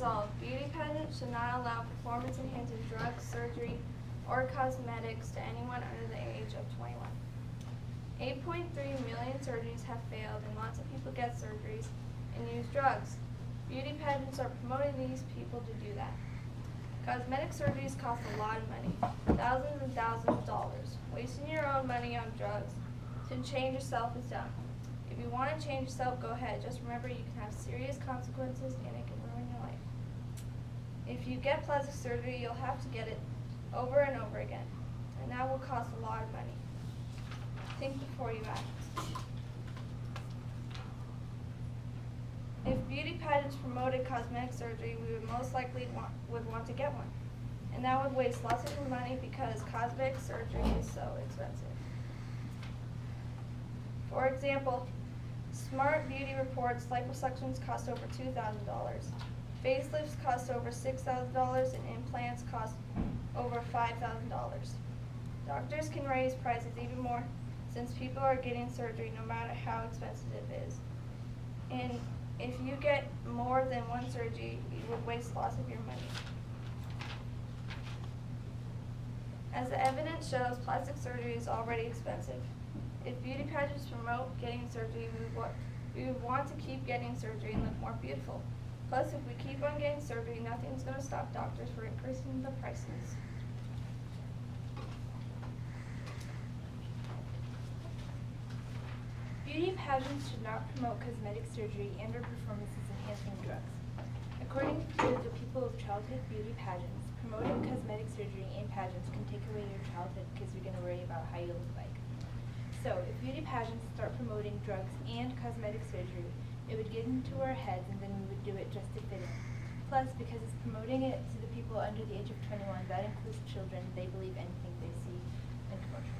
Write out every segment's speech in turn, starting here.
resolved, beauty pageants should not allow performance-enhancing drugs, surgery, or cosmetics to anyone under the age of 21. 8.3 million surgeries have failed, and lots of people get surgeries and use drugs. Beauty pageants are promoting these people to do that. Cosmetic surgeries cost a lot of money, thousands and thousands of dollars. Wasting your own money on drugs to change yourself is dumb. If you want to change yourself, go ahead. Just remember you can have serious consequences and it can ruin your life. If you get plastic surgery, you'll have to get it over and over again, and that will cost a lot of money. Think before you act. If beauty pageants promoted cosmetic surgery, we would most likely want to get one. And that would waste lots of money because cosmetic surgery is so expensive. For example, Smart Beauty reports liposuctions cost over $2,000. Facelifts cost over $6,000 and implants cost over $5,000. Doctors can raise prices even more since people are getting surgery no matter how expensive it is. And if you get more than one surgery, you would waste lots of your money. As the evidence shows, plastic surgery is already expensive. If beauty pageants promote getting surgery, we would want to keep getting surgery and look more beautiful. Plus, if we keep on getting surgery, nothing's going to stop doctors from increasing the prices. Beauty pageants should not promote cosmetic surgery and or performance-enhancing drugs. According to the People of Childhood Beauty Pageants, promoting cosmetic surgery and pageants can take away your childhood because you're going to worry about how you look like. So, if beauty pageants start promoting drugs and cosmetic surgery, it would get into our heads and then we would do it just to fit in. Plus, because it's promoting it to the people under the age of 21, that includes children, they believe anything they see in commercials.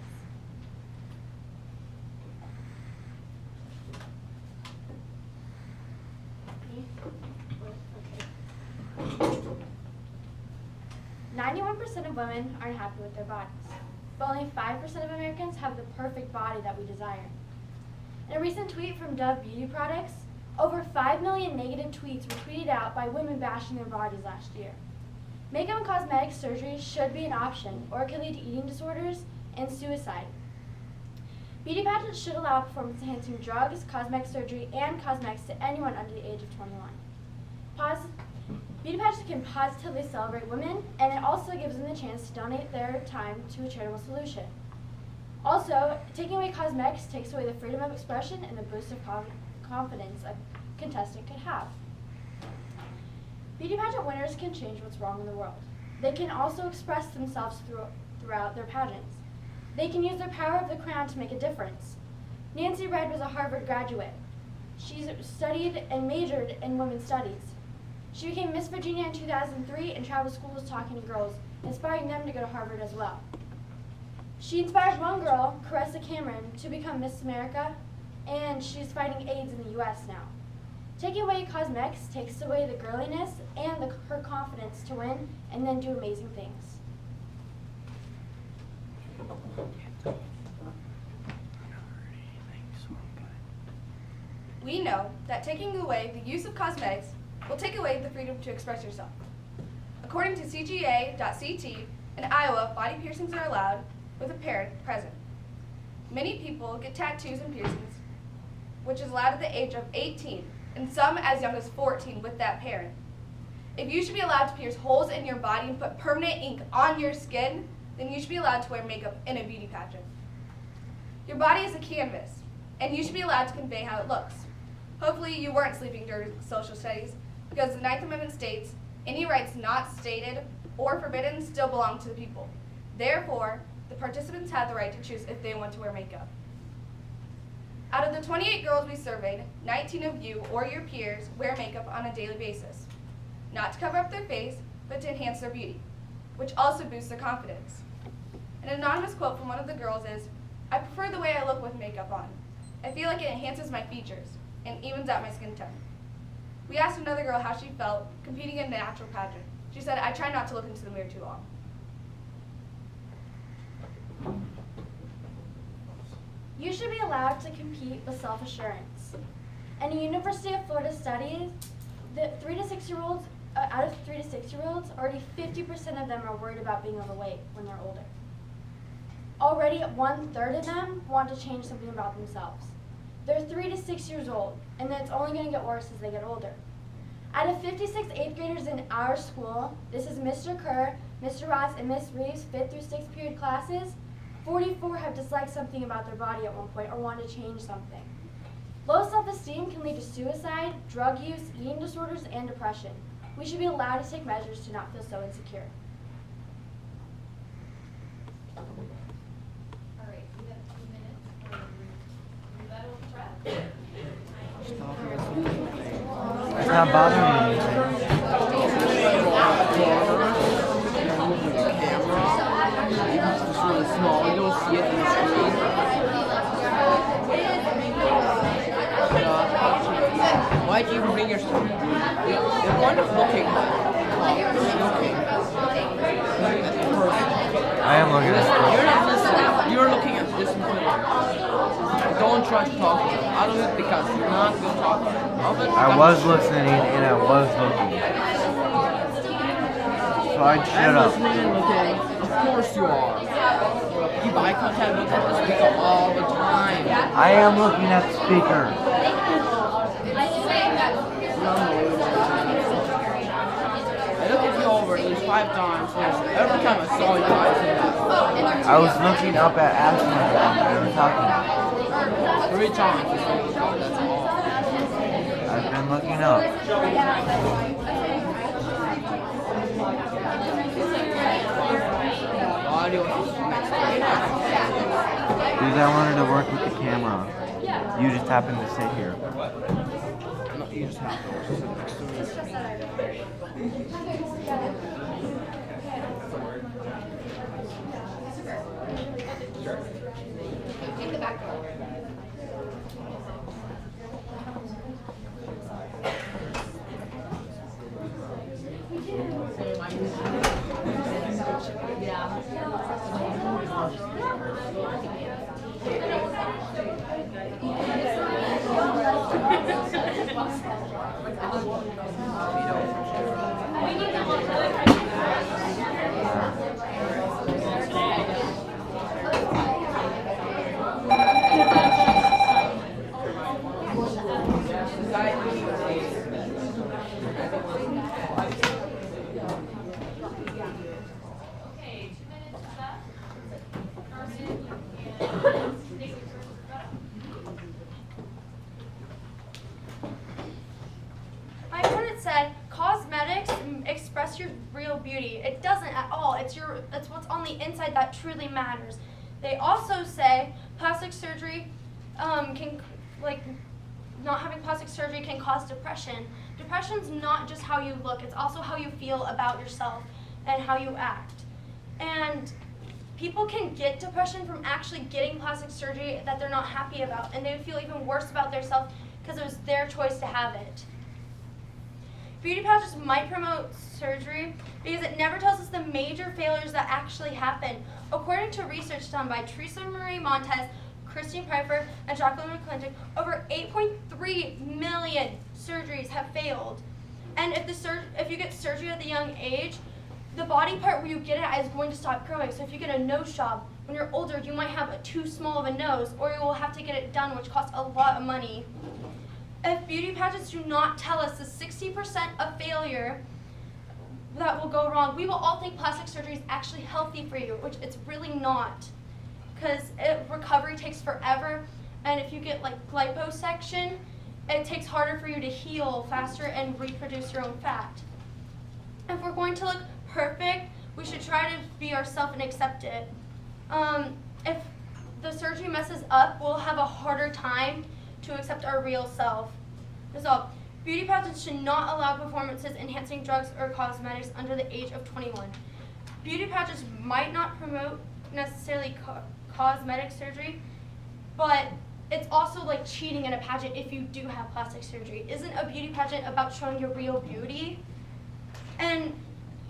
91% of women aren't happy with their bodies, but only 5% of Americans have the perfect body that we desire. In a recent tweet from Dove Beauty Products, over 5 million negative tweets were tweeted out by women bashing their bodies last year. Makeup and cosmetic surgery should be an option, or it can lead to eating disorders and suicide. Beauty pageants should allow performance-enhancing drugs, cosmetic surgery, and cosmetics to anyone under the age of 21. Beauty pageants can positively celebrate women, and it also gives them the chance to donate their time to a charitable solution. Also, taking away cosmetics takes away the freedom of expression and the boost of confidence a contestant could have. Beauty pageant winners can change what's wrong in the world. They can also express themselves throughout their pageants. They can use their power of the crown to make a difference. Nancy Red was a Harvard graduate. She studied and majored in women's studies. She became Miss Virginia in 2003 and traveled schools talking to girls, inspiring them to go to Harvard as well. She inspired one girl, Caressa Cameron, to become Miss America, and she's fighting AIDS in the US now. Taking away cosmetics takes away the girliness and her confidence to win and then do amazing things. We know that taking away the use of cosmetics will take away the freedom to express yourself. According to CGA.CT, in Iowa, body piercings are allowed with a parent present. Many people get tattoos and piercings, which is allowed at the age of 18, and some as young as 14 with that parent. If you should be allowed to pierce holes in your body and put permanent ink on your skin, then you should be allowed to wear makeup in a beauty pageant. Your body is a canvas, and you should be allowed to convey how it looks. Hopefully you weren't sleeping during social studies, because the 9th Amendment states, any rights not stated or forbidden still belong to the people. Therefore, the participants have the right to choose if they want to wear makeup. Out of the 28 girls we surveyed, 19 of you or your peers wear makeup on a daily basis. Not to cover up their face, but to enhance their beauty, which also boosts their confidence. An anonymous quote from one of the girls is, "I prefer the way I look with makeup on. I feel like it enhances my features and evens out my skin tone." We asked another girl how she felt competing in a natural pageant. She said, "I try not to look into the mirror too long." You should be allowed to compete with self-assurance. In a University of Florida study, the 3 to 6-year-olds out of 3 to 6-year-olds, already 50% of them are worried about being overweight when they're older. Already 1/3 of them want to change something about themselves. They're 3 to 6 years old, and it's only going to get worse as they get older. Out of 56 8th graders in our school, this is Mr. Kerr, Mr. Ross, and Miss Reeves' 5th through 6th period classes, 44 have disliked something about their body at one point or want to change something. Low self-esteem can lead to suicide, drug use, eating disorders, and depression. We should be allowed to take measures to not feel so insecure. All right, we have 2 minutes for rebuttal prep. It's not bothering me. It's really small. You don't see it in the screen. Why do you bring your screen? You're kind of looking. I am looking at You're not listening. You're looking at this one. Don't try to talk out of it because you're not going to talk out of it. I was listening and I was looking. So I'd shut I'm up. listening and looking. Of course you are. Keep eye contact, look at the speaker all the time. I am looking at the speaker. I looked at you over at least 5 times. Every time I saw you, I said that. I was looking up at Ashley and they were talking. 3 times. That's all. I've been looking up. Audio is next to Because I wanted to work with the camera. You just happened to sit here. No, you just have to sit next to me. Take the back door. Okay, 2 minutes left. Carson, you can take your first rebuttal. I heard it said cosmetics express your real beauty. It doesn't at all. It's what's on the inside that truly matters. They also say plastic surgery not having plastic surgery can cause depression. Depression's not just how you look, it's also how you feel about yourself and how you act. And people can get depression from actually getting plastic surgery that they're not happy about, and they would feel even worse about themselves because it was their choice to have it. Beauty pageants might promote surgery because it never tells us the major failures that actually happen. According to research done by Teresa Marie Montez, Christine Pfeiffer, and Jacqueline McClintock, over 8.3 million surgeries have failed. And if you get surgery at the young age, the body part where you get it is going to stop growing. So if you get a nose job, when you're older, you might have too small of a nose, or you will have to get it done, which costs a lot of money. If beauty pageants do not tell us the 60% of failure that will go wrong, we will all think plastic surgery is actually healthy for you, which it's really not. Because recovery takes forever, and if you get like liposuction, it takes harder for you to heal faster and reproduce your own fat. If we're going to look perfect, we should try to be ourselves and accept it. If the surgery messes up, we'll have a harder time to accept our real self. That's all. Beauty pageants should not allow performance-enhancing drugs or cosmetics under the age of 21. Beauty pageants might not promote necessarily cosmetic surgery, but it's also like cheating in a pageant if you do have plastic surgery. Isn't a beauty pageant about showing your real beauty? And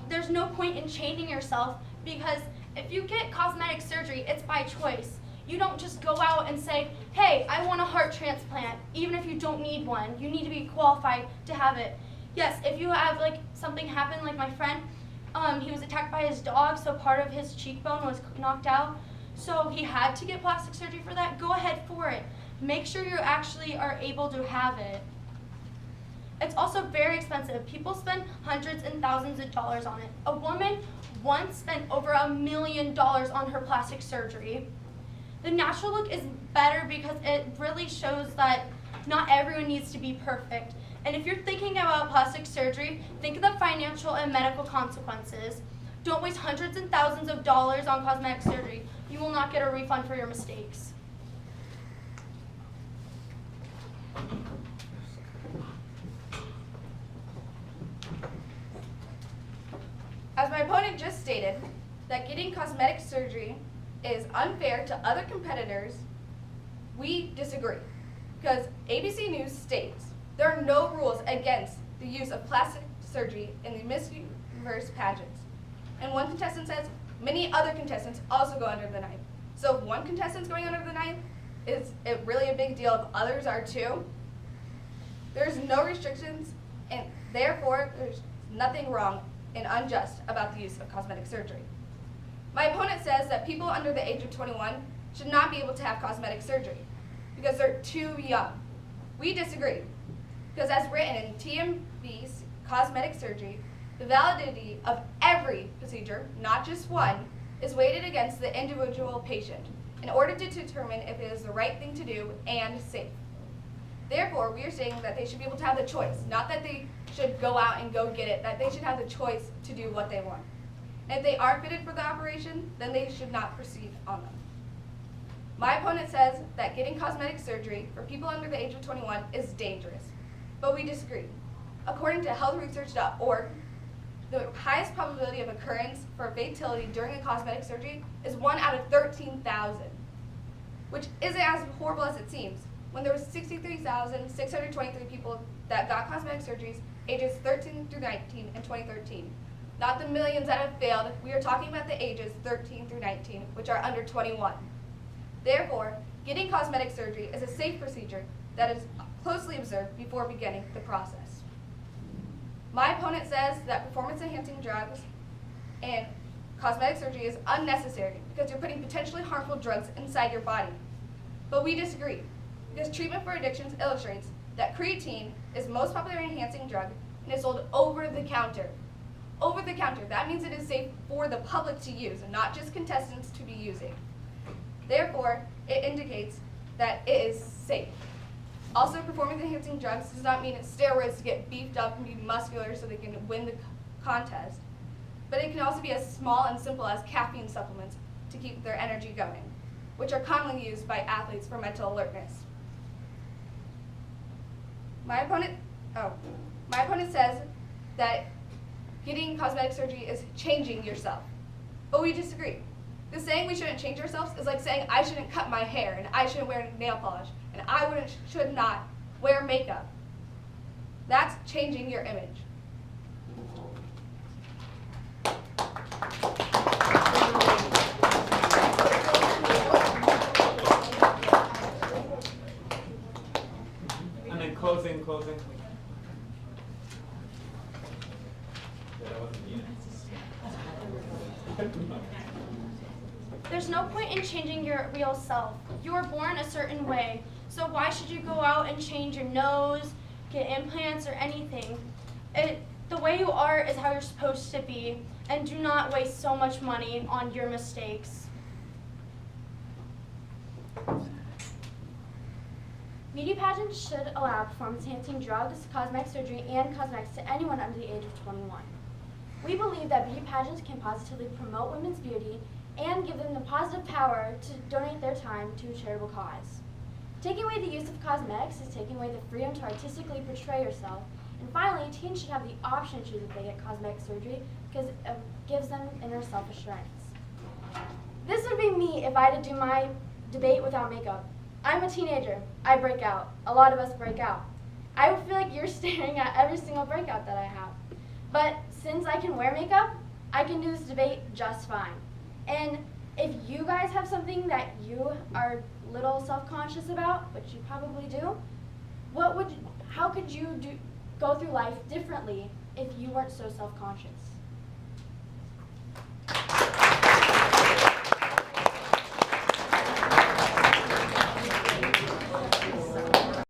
there's no point in changing yourself, because if you get cosmetic surgery, it's by choice. You don't just go out and say, hey, I want a heart transplant, even if you don't need one. You need to be qualified to have it. Yes, if you have like something happen, like my friend, he was attacked by his dog, so part of his cheekbone was knocked out. So he had to get plastic surgery for that. Go ahead for it. Make sure you actually are able to have it. It's also very expensive. People spend hundreds and thousands of dollars on it. A woman once spent over $1 million on her plastic surgery. The natural look is better because it really shows that not everyone needs to be perfect. And if you're thinking about plastic surgery, think of the financial and medical consequences. Don't waste hundreds and thousands of dollars on cosmetic surgery. You will not get a refund for your mistakes. As my opponent just stated, that getting cosmetic surgery is unfair to other competitors, we disagree. Because ABC News states there are no rules against the use of plastic surgery in the Miss Universe pageants. And one contestant says many other contestants also go under the knife. So if one contestant's going under the knife, is it really a big deal if others are too? There's no restrictions, and therefore there's nothing wrong and unjust about the use of cosmetic surgery. My opponent says that people under the age of 21 should not be able to have cosmetic surgery because they're too young. We disagree, because as written in TMB's cosmetic surgery, the validity of every procedure, not just one, is weighted against the individual patient in order to determine if it is the right thing to do and safe. Therefore, we are saying that they should be able to have the choice, not that they should go out and go get it, that they should have the choice to do what they want. And if they aren't fitted for the operation, then they should not proceed on them. My opponent says that getting cosmetic surgery for people under the age of 21 is dangerous, but we disagree. According to healthresearch.org, the highest probability of occurrence for fatality during a cosmetic surgery is 1 out of 13,000, which isn't as horrible as it seems. When there was 63,623 people that got cosmetic surgeries ages 13 through 19 in 2013. Not the millions that have failed, we are talking about the ages 13 through 19, which are under 21. Therefore, getting cosmetic surgery is a safe procedure that is closely observed before beginning the process. My opponent says that performance-enhancing drugs and cosmetic surgery is unnecessary because you're putting potentially harmful drugs inside your body. But we disagree, because treatment for addictions illustrates that creatine is the most popular enhancing drug and is sold over the counter. Over the counter, that means it is safe for the public to use and not just contestants to be using. Therefore, it indicates that it is safe. Also, performance-enhancing drugs does not mean it's steroids to get beefed up and be muscular so they can win the contest, but it can also be as small and simple as caffeine supplements to keep their energy going, which are commonly used by athletes for mental alertness. My opponent says that getting cosmetic surgery is changing yourself, but we disagree. The saying we shouldn't change ourselves is like saying I shouldn't cut my hair and I shouldn't wear nail polish and I should not wear makeup. That's changing your image. And then closing. There's no point in changing your real self. You were born a certain way, so why should you go out and change your nose, get implants, or anything? The way you are is how you're supposed to be, and do not waste so much money on your mistakes. Beauty pageants should allow performance-enhancing drugs, cosmetic surgery, and cosmetics to anyone under the age of 21. We believe that beauty pageants can positively promote women's beauty and give them the positive power to donate their time to a charitable cause. Taking away the use of cosmetics is taking away the freedom to artistically portray yourself. And finally, teens should have the option to choose if they get cosmetic surgery because it gives them inner self-assurance. This would be me if I had to do my debate without makeup. I'm a teenager. I break out. A lot of us break out. I would feel like you're staring at every single breakout that I have. But since I can wear makeup, I can do this debate just fine. And if you guys have something that you are a little self-conscious about, which you probably do, how could you go through life differently if you weren't so self-conscious.